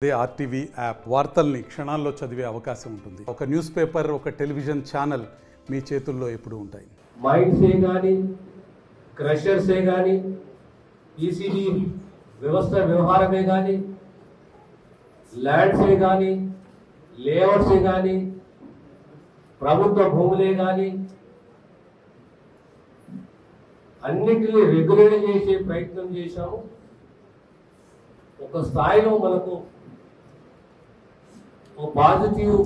అదే RTV app వార్తల్ని క్షణాల్లో చదివే అవకాశం ఉంటుంది. ఒక న్యూస్ పేపర్, ఒక టెలివిజన్ ఛానల్ మీ చేతుల్లో ఎప్పుడూ ఉంటాయి. మైన్సే కానీ, క్రషర్సే కానీ, ఈసీడీ వ్యవస్థ వ్యవహారమే కానీ, ల్యాండ్సే కానీ, లేఅవుట్సే కానీ, ప్రభుత్వ భూములే కానీ అన్నిటినీ రెగ్యులేట్ చేసే ప్రయత్నం చేశాము. ఒక స్థాయిలో మనకు ఒక పాజిటివ్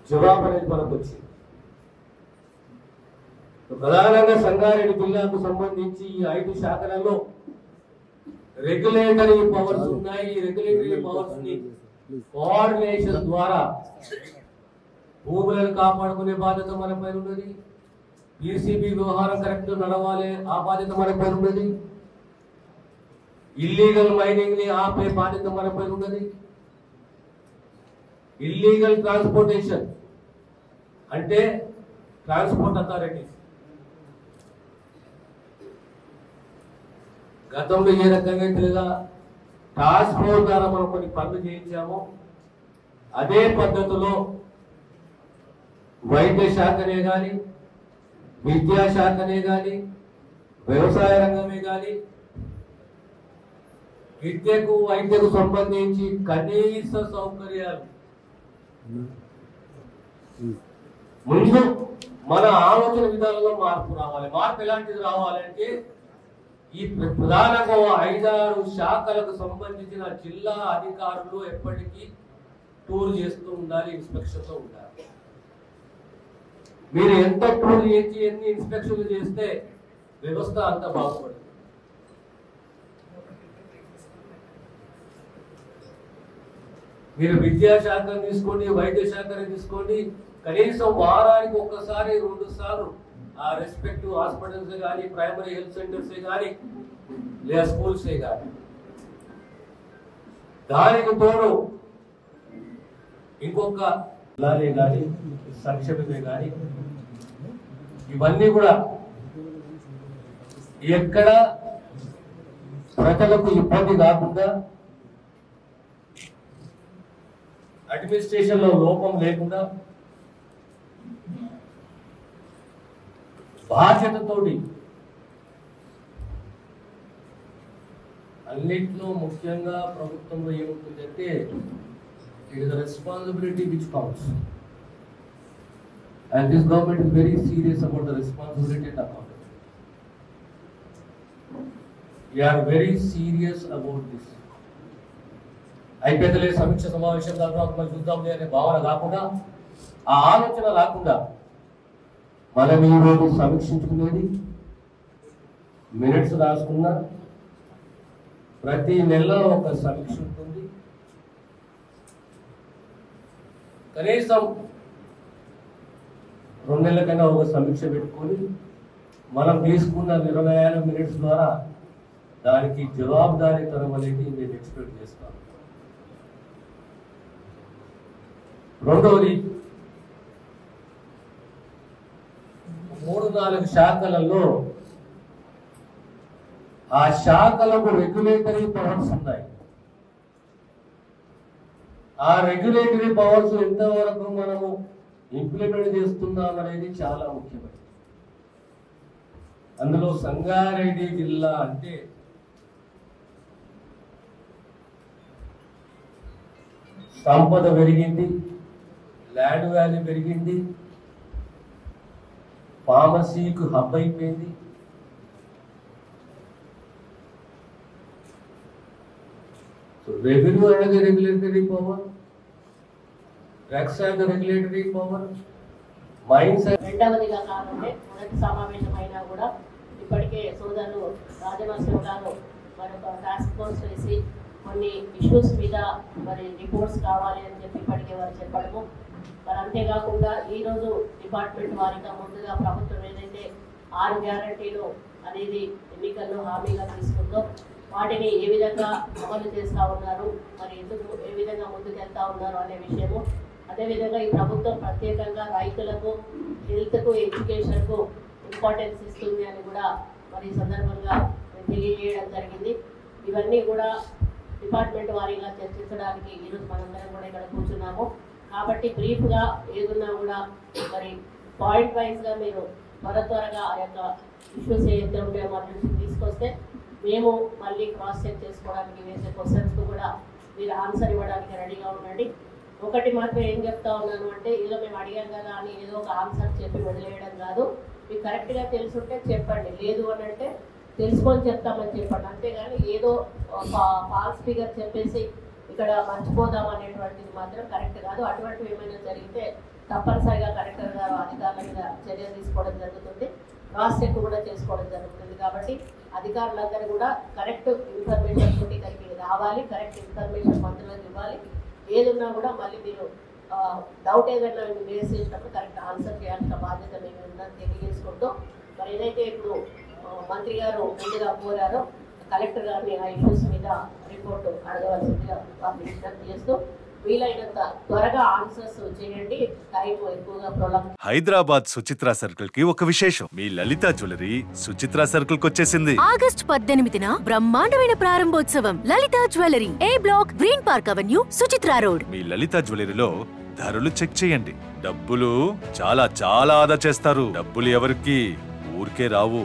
జవాబు అనేది మనకు వచ్చింది. ప్రధానంగా సంగారెడ్డి జిల్లాకు సంబంధించి ఈ 5 శాఖలలో రెగ్యులేటరీ పవర్స్ ఉన్నాయి. ఈ రెగ్యులేటరీ పవర్స్ ని కోఆర్డినేషన్ ద్వారా భూములను కాపాడుకునే బాధ్యత మన పైన ఉన్నది. ఈసీబీ వ్యవహారం కరెక్ట్ నడవాలి, ఆ బాధ్యత మన పైన ఉన్నది. ఇల్లీగల్ మైనింగ్ ని ఆపే బాధ్యత మన పైన ఉన్నది. ఇల్లీగల్ ట్రాన్స్పోర్టేషన్ అంటే ట్రాన్స్పోర్ట్ అథారిటీస్ గతంలో ఏ రకంగా తెలుగా టాస్క్ ఫోర్స్ ద్వారా మనం కొన్ని పనులు చేయించామో అదే పద్ధతిలో వైద్య శాఖనే కానీ, విద్యాశాఖనే కానీ, వ్యవసాయ రంగమే కానీ, విద్యకు వైద్యకు సంబంధించి కనీస సౌకర్యాలు ముందు మన ఆలోచన విధానంలో మార్పు రావాలి. మార్పు ఎలాంటిది రావాలంటే ఈ ప్రధానంగా 5-6 శాఖలకు సంబంధించిన జిల్లా అధికారులు ఎప్పటికీ టూర్ చేస్తూ ఉండాలి, ఇన్స్పెక్షన్ తో ఉండాలి. మీరు ఎంత టూర్ చేసి ఎన్ని ఇన్స్పెక్షన్లు చేస్తే వ్యవస్థ అంత బాగుపడుతుంది. మీరు విద్యాశాఖను తీసుకోండి, వైద్య శాఖను తీసుకోండి, కనీసం వారానికి ఒక్కసారి 2 సార్లు ఆ రెస్పెక్టివ్ హాస్పిటల్స్ కానీ, ప్రైమరీ హెల్త్ సెంటర్స్ కానీ, లేదా స్కూల్సే కానీ, దానికి తోడు ఇంకొక లాలే కానీ, సంక్షేమమే కానీ, ఇవన్నీ కూడా ఎక్కడ ప్రజలకు ఇబ్బంది కాకుండా, అడ్మినిస్ట్రేషన్ లో లోపం లేకుండా బాధ్యతతోటి అన్నిట్లో ముఖ్యంగా ప్రభుత్వంలో ఏముంటుందంటే it is the responsibility which counts and this government is very serious about the responsibility and accountability. We are very serious about this. అయిపోతలే సమీక్ష సమావేశం తర్వాత మనం చూద్దాంలే అనే భావన కాకుండా, ఆ ఆలోచన రాకుండా మనం ఈరోజు సమీక్షించుకునేది, మినిట్స్ రాసుకున్నా, ప్రతి నెల ఒక సమీక్ష ఉంటుంది. కనీసం 2 నెలలకైనా ఒక సమీక్ష పెట్టుకొని మనం తీసుకున్న నిర్ణయాల మినిట్స్ ద్వారా దానికి జవాబుదారీతనం అనేది మేము ఎక్స్పెక్ట్ చేస్తాం. రెండవది, 3-4 శాఖలలో ఆ శాఖలకు రెగ్యులేటరీ పవర్స్ ఉన్నాయి. ఆ రెగ్యులేటరీ పవర్స్ ఎంతవరకు మనము ఇంప్లిమెంట్ చేస్తున్నాం అనేది చాలా ముఖ్యమైనది. అందులో సంగారెడ్డి జిల్లా అంటే సంపద పెరిగింది, ల్యాండ్ వాల్యూ పెరిగింది, ఫార్మసీకి హబ్ అయిపోయింది. రెవెన్యూ అనేది regulatory power, drugs and regulatory power, mines. రెండవదిగా కాకుండా మొదటి సమావేశం అయినా కూడా ఇప్పటికే సోదరులు రాజనరసింహ గారు మరొక టాస్క్ ఫోర్స్ వేసి కొన్ని ఇష్యూస్ మీద మరి రిపోర్ట్స్ కావాలి అని చెప్పి ఇప్పటికే వారు చెప్పడము, మరి అంతేకాకుండా ఈరోజు డిపార్ట్మెంట్ వారిగా ముందుగా ప్రభుత్వం ఏదైతే 6 గ్యారంటీలు అనేది ఎన్నికల్లో హామీగా తీసుకుందో వాటిని ఏ విధంగా అమలు చేస్తూ ఉన్నారు, మరి ఎందుకు ఏ విధంగా ముందుకెళ్తా ఉన్నారు అనే విషయము, అదేవిధంగా ఈ ప్రభుత్వం ప్రత్యేకంగా రైతులకు, హెల్త్కు, ఎడ్యుకేషన్కు ఇంపార్టెన్స్ ఇస్తుంది అని కూడా మరి ఈ సందర్భంగా తెలియజేయడం జరిగింది. ఇవన్నీ కూడా డిపార్ట్మెంట్ వారీగా చర్చించడానికి ఈరోజు మనందరం కూడా ఇక్కడ కూర్చున్నాము. కాబట్టి బ్రీఫ్గా ఏదున్నా కూడా మరి పాయింట్ వైజ్గా మీరు త్వరగా ఆ యొక్క ఇష్యూస్ ఏదైతే ఉంటాయో మా దృష్టికి తీసుకొస్తే మేము మళ్ళీ క్రాస్ చెక్ చేసుకోవడానికి వేసే క్వశ్చన్స్కి కూడా మీరు ఆన్సర్ ఇవ్వడానికి రెడీగా ఉండండి. ఒకటి మాత్రం ఏం చెప్తా ఉన్నాను అంటే, ఏదో మేము అడిగాం కదా అని ఏదో ఒక ఆన్సర్ చెప్పి వదిలేయడం కాదు. మీకు కరెక్ట్గా తెలుసుంటే చెప్పండి, లేదు అని అంటే తెలుసుకొని చెప్తామని చెప్పండి. అంతేగాని ఏదో ఫాల్స్ ఫిగర్ చెప్పేసి ఇక్కడ మర్చిపోదాం అనేటువంటిది మాత్రం కరెక్ట్ కాదు. అటువంటివి ఏమైనా జరిగితే తప్పనిసరిగా కలెక్టర్ గారు అధికారుల మీద చర్యలు తీసుకోవడం జరుగుతుంది, క్రాస్ చెక్ కూడా చేసుకోవడం జరుగుతుంది. కాబట్టి అధికారులందరూ కూడా కరెక్ట్ ఇన్ఫర్మేషన్ తోటి ఇక్కడికి రావాలి, కరెక్ట్ ఇన్ఫర్మేషన్ మంత్రులకు ఇవ్వాలి. ఏదున్నా కూడా మళ్ళీ మీరు డౌట్ ఏదైనా మీరు రేస్ చేసినప్పుడు కరెక్ట్ ఆన్సర్ చేయాల్సిన బాధ్యత మేము ఉందని తెలియజేసుకుంటూ, మరి ఏదైతే ఇప్పుడు మంత్రి గారు ముందుగా కోరారో కలెక్టర్ గారిని ఆ ఇష్యూస్ మీద రిపోర్ట్ అడగవలసిందిగా వారిని విజ్ఞప్తి చేస్తూ, వీలైనంత త్వరగా ఆన్సర్స్ చేయండి, టైం ఎక్కువగా ప్రొలాంగ్. హైదరాబాద్ సుచిత్ర సర్కిల్ కి ఒక విశేషం. మీ లలిత జ్యువెలరీ సుచిత్ర సర్కిల్ కి వచ్చేసింది. ఆగస్ట్ 18న బ్రహ్మాండమైన ప్రారంభోత్సవం. Lalitha jewellery, A block, green park avenue, Suchitra road. మీ లలిత జ్యువెలరీలో ధరలు చెక్ చేయండి. డబ్బులు చాలా చాలా ఆదా చేస్తారు. డబ్బులు ఎవరికి ఊరికే రావు.